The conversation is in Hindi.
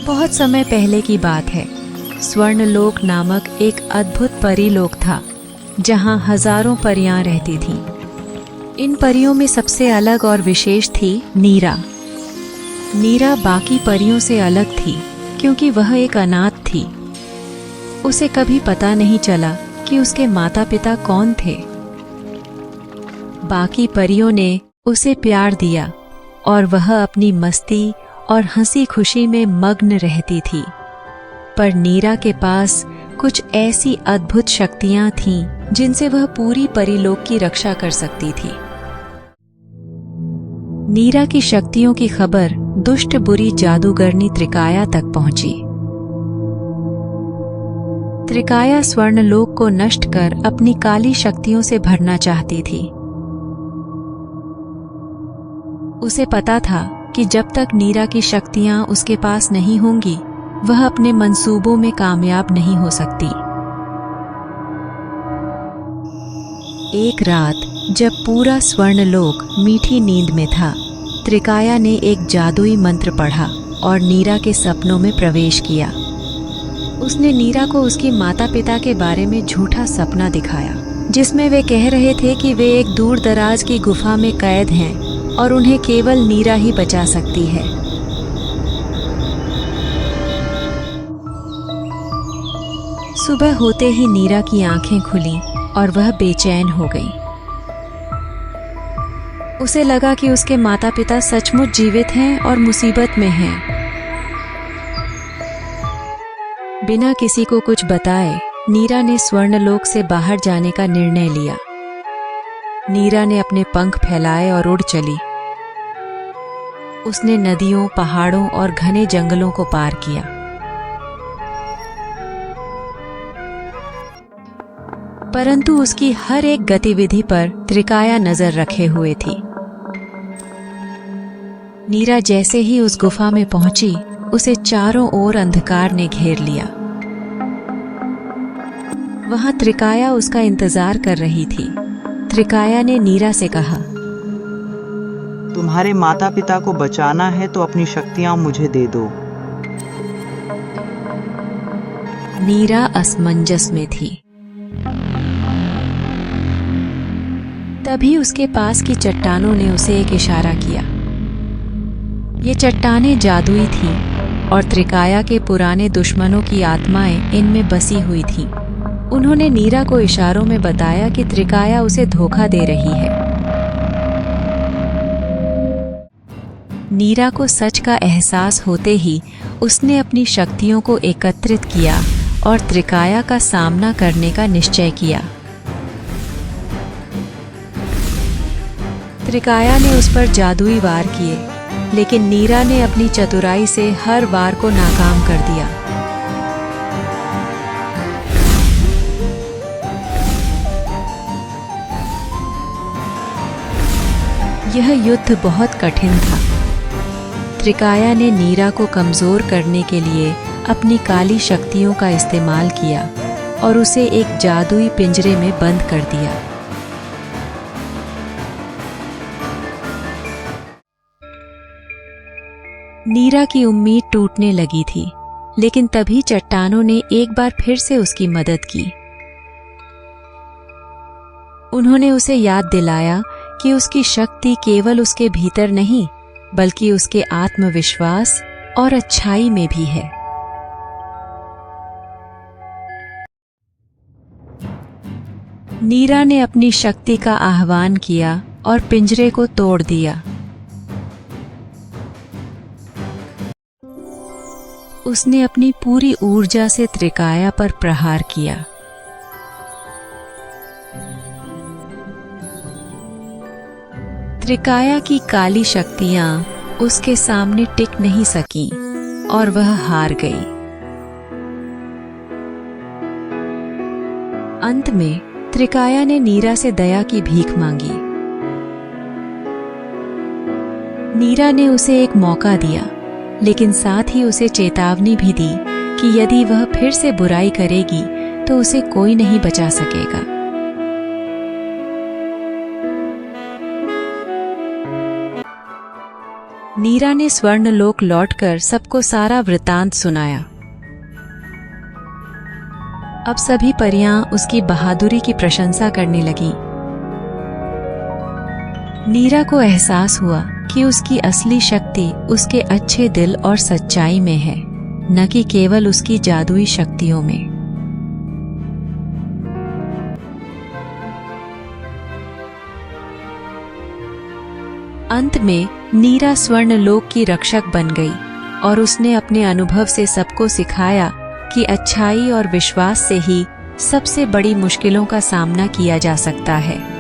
बहुत समय पहले की बात है। स्वर्णलोक नामक एक अद्भुत परीलोक था, जहाँ हजारों परियां रहती थीं। इन परियों में सबसे अलग और विशेष थी नीरा। नीरा बाकी परियों से अलग थी क्योंकि वह एक अनाथ थी। उसे कभी पता नहीं चला कि उसके माता पिता कौन थे। बाकी परियों ने उसे प्यार दिया और वह अपनी मस्ती और हंसी खुशी में मग्न रहती थी। पर नीरा के पास कुछ ऐसी अद्भुत शक्तियां थीं जिनसे वह पूरी परीलोक की रक्षा कर सकती थी। नीरा की शक्तियों की खबर दुष्ट बुरी जादूगरनी त्रिकाया तक पहुंची। त्रिकाया स्वर्णलोक को नष्ट कर अपनी काली शक्तियों से भरना चाहती थी। उसे पता था कि जब तक नीरा की शक्तियां उसके पास नहीं होंगी, वह अपने मंसूबों में कामयाब नहीं हो सकती। एक रात जब पूरा स्वर्णलोक मीठी नींद में था, त्रिकाया ने एक जादुई मंत्र पढ़ा और नीरा के सपनों में प्रवेश किया। उसने नीरा को उसकी माता पिता के बारे में झूठा सपना दिखाया, जिसमें वे कह रहे थे कि वे एक दूर दराज की गुफा में कैद हैं और उन्हें केवल नीरा ही बचा सकती है। सुबह होते ही नीरा की आंखें खुली और वह बेचैन हो गई। उसे लगा कि उसके माता पिता सचमुच जीवित हैं और मुसीबत में हैं। बिना किसी को कुछ बताए नीरा ने स्वर्णलोक से बाहर जाने का निर्णय लिया। नीरा ने अपने पंख फैलाए और उड़ चली। उसने नदियों, पहाड़ों और घने जंगलों को पार किया। परंतु उसकी हर एक गतिविधि पर त्रिकाया नजर रखे हुए थी। नीरा जैसे ही उस गुफा में पहुंची, उसे चारों ओर अंधकार ने घेर लिया। वहां त्रिकाया उसका इंतजार कर रही थी। त्रिकाया ने नीरा से कहा, तुम्हारे माता पिता को बचाना है तो अपनी शक्तियां मुझे दे दो। नीरा असमंजस में थी। तभी उसके पास की चट्टानों ने उसे एक इशारा किया। ये चट्टानें जादुई थीं और त्रिकाया के पुराने दुश्मनों की आत्माएं इनमें बसी हुई थीं। उन्होंने नीरा को इशारों में बताया कि त्रिकाया उसे धोखा दे रही है। नीरा को सच का एहसास होते ही उसने अपनी शक्तियों को एकत्रित किया और त्रिकाया का सामना करने का निश्चय किया। त्रिकाया ने उस पर जादुई वार किए, लेकिन नीरा ने अपनी चतुराई से हर वार को नाकाम कर दिया। यह युद्ध बहुत कठिन था। त्रिकाया ने नीरा को कमजोर करने के लिए अपनी काली शक्तियों का इस्तेमाल किया और उसे एक जादुई पिंजरे में बंद कर दिया। नीरा की उम्मीद टूटने लगी थी, लेकिन तभी चट्टानों ने एक बार फिर से उसकी मदद की। उन्होंने उसे याद दिलाया कि उसकी शक्ति केवल उसके भीतर नहीं, बल्कि उसके आत्मविश्वास और अच्छाई में भी है। नीरा ने अपनी शक्ति का आह्वान किया और पिंजरे को तोड़ दिया। उसने अपनी पूरी ऊर्जा से त्रिकाया पर प्रहार किया। त्रिकाया की काली शक्तियां उसके सामने टिक नहीं सकीं और वह हार गई। अंत में त्रिकाया ने नीरा से दया की भीख मांगी। नीरा ने उसे एक मौका दिया, लेकिन साथ ही उसे चेतावनी भी दी कि यदि वह फिर से बुराई करेगी तो उसे कोई नहीं बचा सकेगा। नीरा ने स्वर्णलोक लौटकर सबको सारा वृतांत सुनाया। अब सभी परियां उसकी बहादुरी की प्रशंसा करने लगीं। नीरा को एहसास हुआ कि उसकी असली शक्ति उसके अच्छे दिल और सच्चाई में है, न कि केवल उसकी जादुई शक्तियों में। अंत में नीरा स्वर्णलोक की रक्षक बन गई और उसने अपने अनुभव से सबको सिखाया कि अच्छाई और विश्वास से ही सबसे बड़ी मुश्किलों का सामना किया जा सकता है।